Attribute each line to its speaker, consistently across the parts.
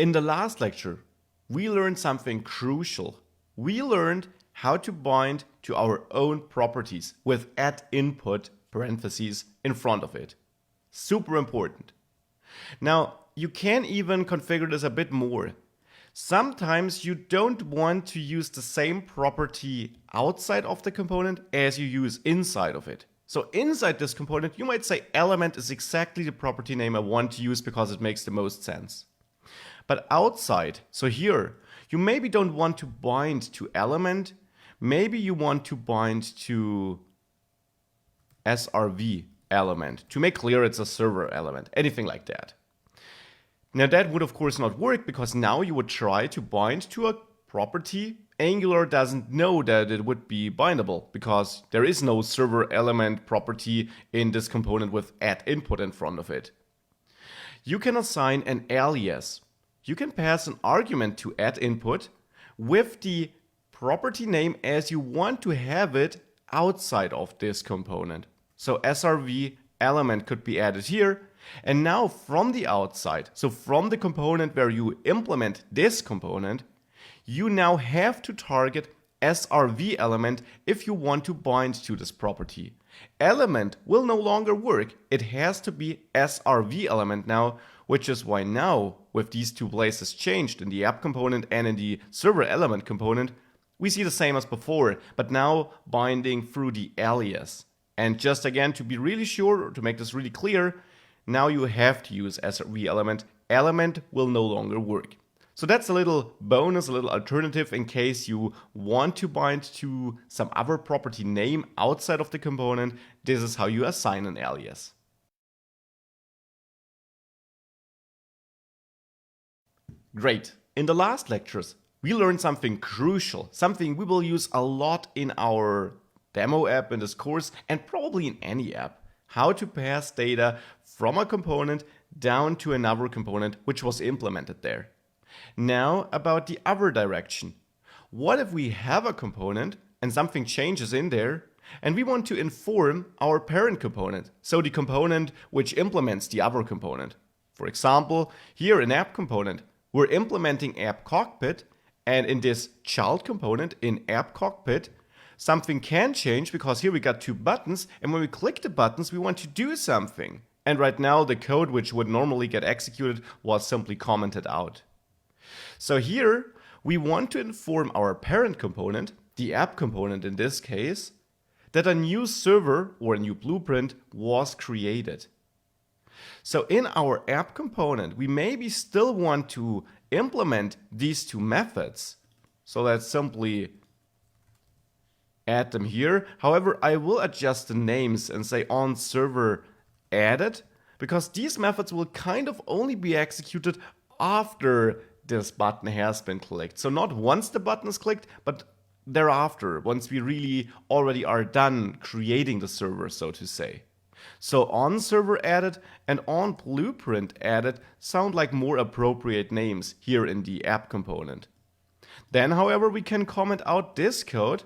Speaker 1: In the last lecture, we learned something crucial. We learned how to bind to our own properties with add input parentheses in front of it. Super important. Now, you can even configure this a bit more. Sometimes you don't want to use the same property outside of the component as you use inside of it. So inside this component, you might say element is exactly the property name I want to use because it makes the most sense. But outside, so here, you maybe don't want to bind to element. Maybe you want to bind to SRV element to make clear it's a server element, anything like that. Now that would of course not work because now you would try to bind to a property. Angular doesn't know that it would be bindable because there is no server element property in this component with add input in front of it. You can assign an alias. You can pass an argument to add input with the property name as you want to have it outside of this component. So SRV element could be added here. And now from the outside, so from the component where you implement this component, you now have to target SRV element if you want to bind to this property. Element will no longer work. It has to be SRV element now, which is why now, with these two places changed in the app component and in the server element component, we see the same as before, but now binding through the alias. And just again, to be really sure, or to make this really clear, now you have to use SRV element. Element will no longer work. So that's a little bonus, a little alternative in case you want to bind to some other property name outside of the component. This is how you assign an alias. Great. In the last lectures, we learned something crucial, something we will use a lot in our demo app in this course and probably in any app. How to pass data from a component down to another component which was implemented there. Now about the other direction. What if we have a component and something changes in there and we want to inform our parent component, so the component which implements the other component? For example, here in app component, we're implementing app cockpit, and in this child component in app cockpit, something can change because here we got two buttons, and when we click the buttons, we want to do something. And right now, the code which would normally get executed was simply commented out. So here, we want to inform our parent component, the app component in this case, that a new server or a new blueprint was created. So in our app component, we maybe still want to implement these two methods. So let's simply add them here. However, I will adjust the names and say on server added, because these methods will kind of only be executed after this button has been clicked. So not once the button is clicked, but thereafter, once we really already are done creating the server, so to say. So on server added and on blueprint added sound like more appropriate names here in the app component. Then, however, we can comment out this code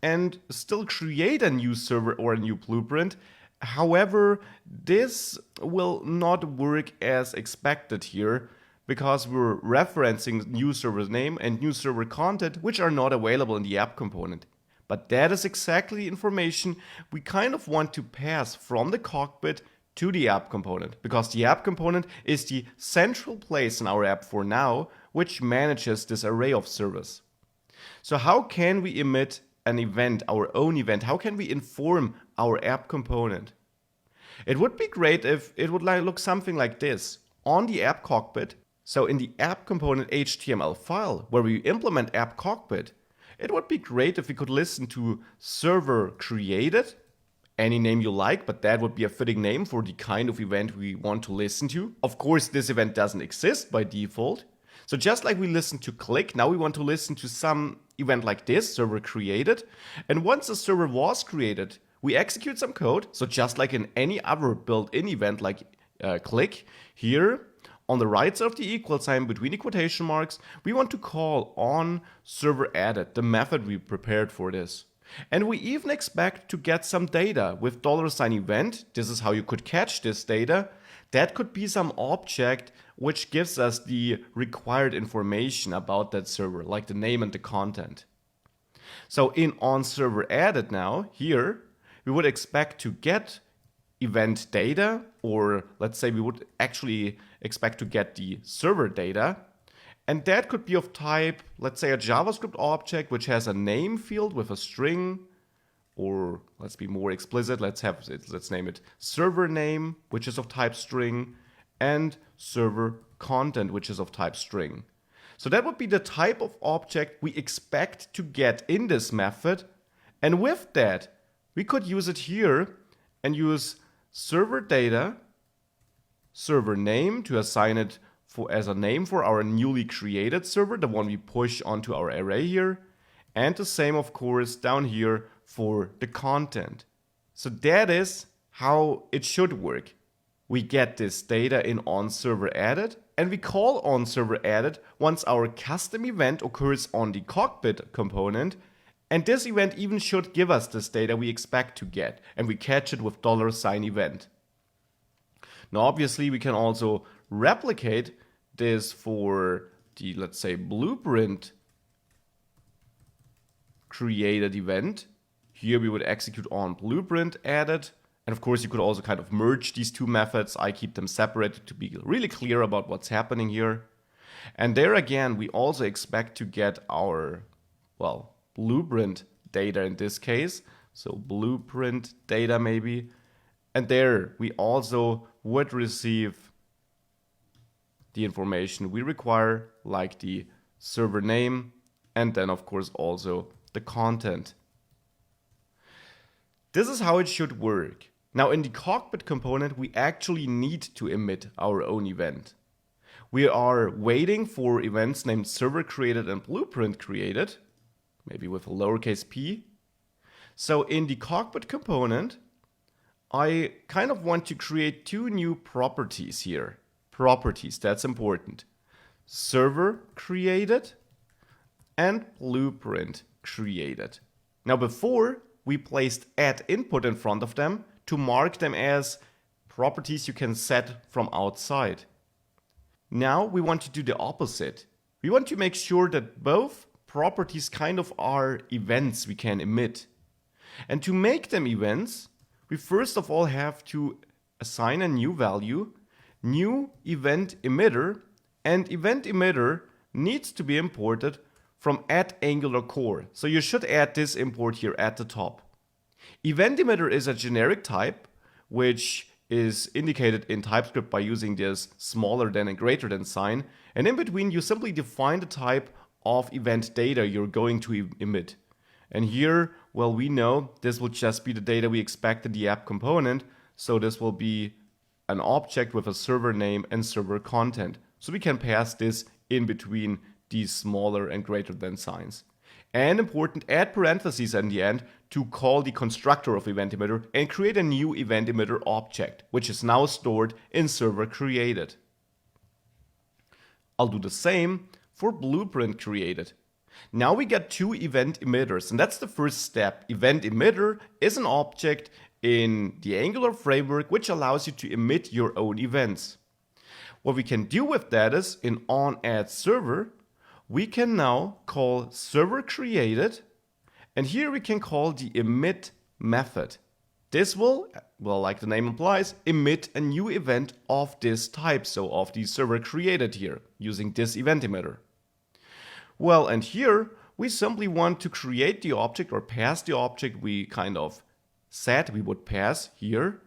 Speaker 1: and still create a new server or a new blueprint. However, this will not work as expected here because we're referencing new server name and new server content which are not available in the app component. But that is exactly the information we kind of want to pass from the cockpit to the app component, because the app component is the central place in our app for now, which manages this array of servers. So how can we emit an event, our own event? How can we inform our app component? It would be great if it would look something like this. On the app cockpit, so in the app component HTML file where we implement app cockpit, it would be great if we could listen to server created, any name you like, but that would be a fitting name for the kind of event we want to listen to. Of course, this event doesn't exist by default. So just like we listen to click, now we want to listen to some event like this, server created. And once a server was created, we execute some code. So just like in any other built-in event like click, here on the right side of the equal sign between the quotation marks, we want to call on server added, the method we prepared for this. And we even expect to get some data with $event. This is how you could catch this data. That could be some object which gives us the required information about that server, like the name and the content. So in onServerAdded now, here, we would expect to get event data, or let's say we would actually expect to get the server data. And that could be of type, let's say a JavaScript object which has a name field with a string, or let's be more explicit, let's name it server name, which is of type string, and server content, which is of type string. So that would be the type of object we expect to get in this method. And with that, we could use it here and use server data, server name to assign it as a name for our newly created server, the one we push onto our array here. And the same, of course, down here for the content. So that is how it should work. We get this data in onServerAdded, and we call onServerAdded once our custom event occurs on the cockpit component, and this event even should give us this data we expect to get, and we catch it with $event. Now obviously we can also replicate this for the, let's say, blueprint created event. Here we would execute onBlueprintAdded. And of course, you could also kind of merge these two methods. I keep them separated to be really clear about what's happening here. And there again, we also expect to get our, well, blueprint data in this case. So blueprint data maybe. And there we also would receive the information we require, like the server name, and then of course also the content. This is how it should work. Now in the cockpit component, we actually need to emit our own event. We are waiting for events named server created and blueprint created, maybe with a lowercase p. So in the cockpit component, I kind of want to create two new properties here. Properties, that's important. Server created and blueprint created. Now before, we placed add input in front of them to mark them as properties you can set from outside. Now we want to do the opposite. We want to make sure that both properties kind of are events we can emit. And to make them events, we first of all have to assign a new value, new event emitter, and event emitter needs to be imported from @AngularCore. So you should add this import here at the top. Event emitter is a generic type, which is indicated in TypeScript by using this smaller than and greater than sign. And in between, you simply define the type of event data you're going to emit. And here, well, we know this will just be the data we expect in the app component. So this will be an object with a server name and server content. So we can pass this in between these smaller and greater than signs. And important, add parentheses in the end to call the constructor of event emitter and create a new event emitter object, which is now stored in server created. I'll do the same for blueprint created. Now we get two event emitters, and that's the first step. Event emitter is an object in the Angular framework which allows you to emit your own events. What we can do with that is in onAddServer, we can now call server created, and here we can call the emit method. This will, well, like the name implies, emit a new event of this type, so of the server created here, using this event emitter. Well, and here we simply want to create the object or pass the object we kind of said we would pass here.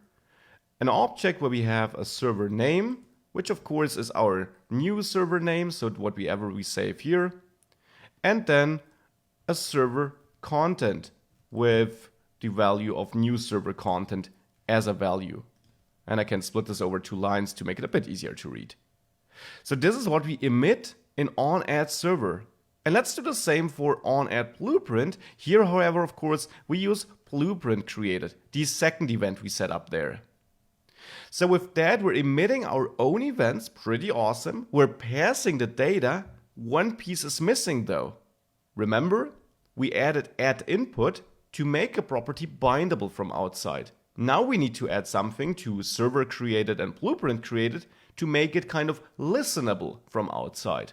Speaker 1: An object where we have a server name, which of course is our new server name, so whatever we save here, and then a server content with the value of new server content as a value. And I can split this over two lines to make it a bit easier to read. So this is what we emit in onAddServer. And let's do the same for onAddBlueprint. Here, however, of course, we use blueprint created, the second event we set up there. So with that, we're emitting our own events, pretty awesome. We're passing the data. One piece is missing though. Remember, we added add input to make a property bindable from outside. Now we need to add something to server created and blueprint created to make it kind of listenable from outside.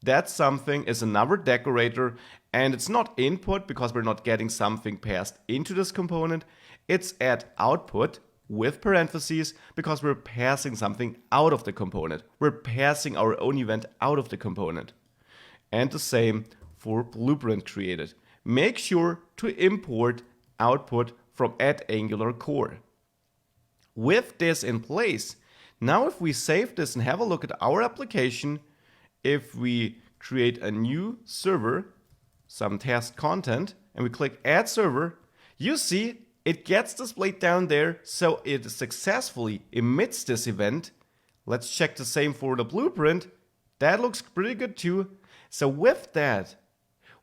Speaker 1: That something is another decorator, and it's not input because we're not getting something passed into this component. It's add output with parentheses because we're passing something out of the component. We're passing our own event out of the component. And the same for blueprint created. Make sure to import output from add Angular core. With this in place, now if we save this and have a look at our application, if we create a new server, some test content, and we click add server, you see it gets displayed down there, so it successfully emits this event. Let's check the same for the blueprint. That looks pretty good too. So with that,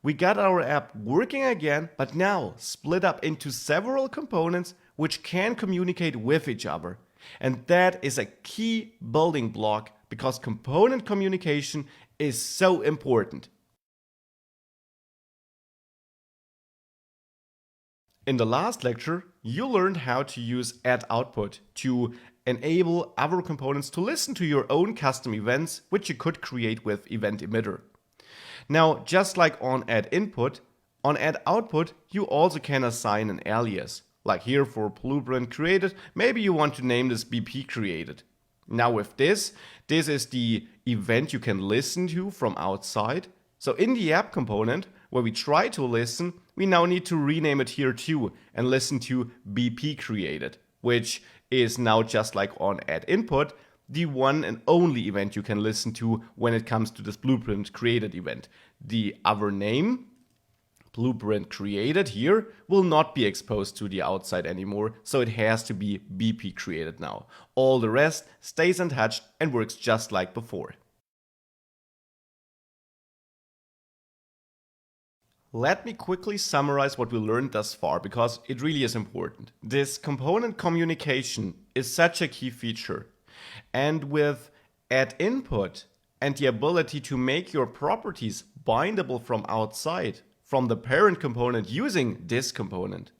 Speaker 1: we got our app working again, but now split up into several components which can communicate with each other. And that is a key building block because component communication is so important. In the last lecture, you learned how to use add output to enable other components to listen to your own custom events, which you could create with event emitter. Now, just like on add input, on add output, you also can assign an alias. Like here for blueprint created, maybe you want to name this BP created. Now with this is the event you can listen to from outside. So in the app component, where we try to listen, we now need to rename it here too and listen to BP created, which is now just like on add input, the one and only event you can listen to when it comes to this blueprint created event. The other name, blueprint created here, will not be exposed to the outside anymore, so it has to be BP created now. All the rest stays untouched and works just like before. Let me quickly summarize what we learned thus far because it really is important. This component communication is such a key feature. And with add input and the ability to make your properties bindable from outside, from the parent component using this component.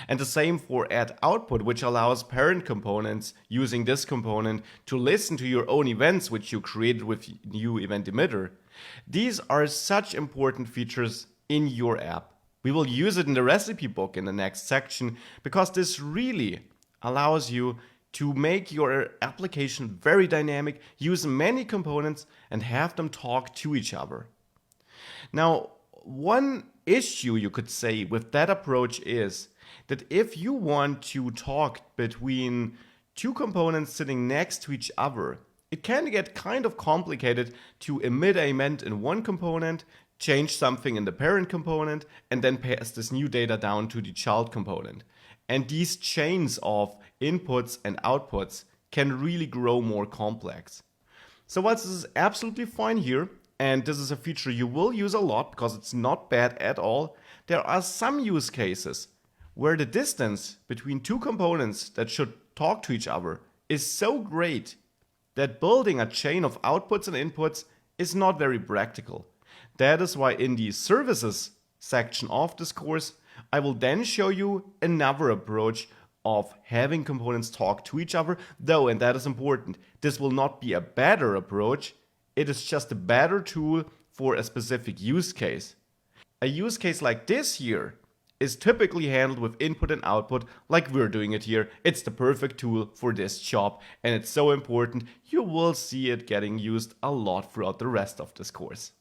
Speaker 1: And the same for add output, which allows parent components using this component to listen to your own events which you created with new event emitter. These are such important features in your app. We will use it in the recipe book in the next section because this really allows you to make your application very dynamic, use many components and have them talk to each other. Now, one issue you could say with that approach is that if you want to talk between two components sitting next to each other, it can get kind of complicated to emit an event in one component, change something in the parent component, and then pass this new data down to the child component. And these chains of inputs and outputs can really grow more complex. So whilst this is absolutely fine here, and this is a feature you will use a lot because it's not bad at all, there are some use cases where the distance between two components that should talk to each other is so great that building a chain of outputs and inputs is not very practical. That is why in the services section of this course, I will then show you another approach of having components talk to each other, though, and that is important, this will not be a better approach, it is just a better tool for a specific use case. A use case like this here is typically handled with input and output like we're doing it here. It's the perfect tool for this job and it's so important you will see it getting used a lot throughout the rest of this course.